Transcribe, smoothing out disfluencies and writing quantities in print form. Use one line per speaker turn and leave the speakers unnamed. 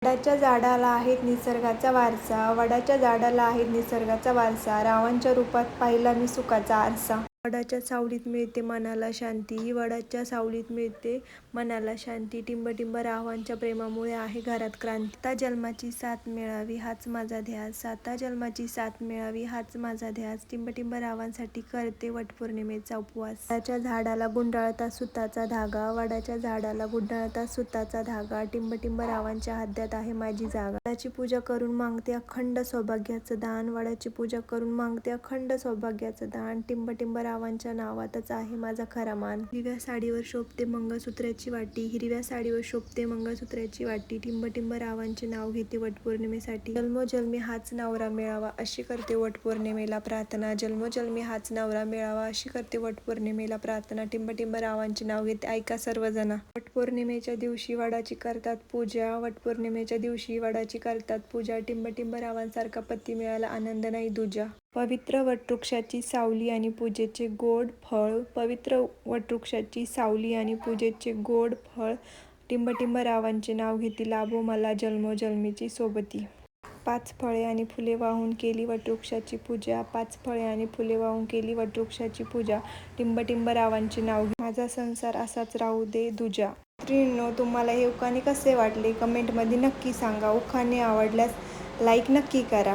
वडाच्या झाडाला आहे निसर्गाचा वारसा, वडाच्या झाडाला आहे निसर्गाचा वारसा, रावांच्या रूपात पाहिला मी सुखाचा आरसा. वडाच्या सावलीत मिळते मनाला शांती, वडाच्या सावलीत मिळते मनाला शांती. टिंब रावांच्या प्रेमामुळे आहे घरात क्रांती. साता जन्माची साथ मिळावी हाच माझा ध्यास, साता जन्माची साथ मिळावी हाच माझा ध्यास. टिंब रावांसाठी करते वटपौर्णिमेचा उपवास. वडाच्या झाडाला गुंडाळता सुताचा धागा, वडाच्या झाडाला गुंडाळता सुताचा धागा. टिंब रावांच्या हद्यात आहे माझी जागा. वडाची पूजा करून मागते अखंड सौभाग्याचं दान, वडाची पूजा करून मागते अखंड सौभाग्याचं दान. टिंब रावांच्या नावातच आहे माझा खरा मान. हिरव्या साडीवर शोभते मंगळसूत्राची वाटी, हिरव्या साडीवर शोभते मंगळसूत्राची वाटी. टिंब रावांचे नाव घेते वटपौर्णिमेसाठी. जन्मोजन्मी हाच नवरा मिळावा अशी करते वटपौर्णिमेला प्रार्थना, जन्मोजन्मी हाच नवरा मिळावा अशी करते वटपौर्णिमेला प्रार्थना. टिंब रावांचे नाव घेते ऐका सर्वजण. वटपौर्णिमेच्या दिवशी वडाची करतात पूजा, वटपौर्णिमेच्या दिवशी वडाची करतात पूजा. टिंब रावांसारखा पती मिळाला आनंद नाही दूजा. पवित्र वटवृक्षाची सावली आणि पूजेचे गोड फळ, पवित्र वटवृक्षाची सावली आणि पूजेचे गोड फळ. टिंब रावांचे नाव घेती लाभो मला जन्मोजन्मीची सोबती. 5 फळे आणि फुले वाहून केली वटवृक्षाची पूजा, 5 फळे आणि फुले वाहून केली वटवृक्षाची पूजा. टिंब रावांचे नाव घे माझा संसार असाच राहू दे दूजा. मैत्रिणींनो, तुम्हाला हे उखाणे कसे वाटले कमेंटमध्ये नक्की सांगा. उखाणे आवडल्यास लाईक नक्की करा.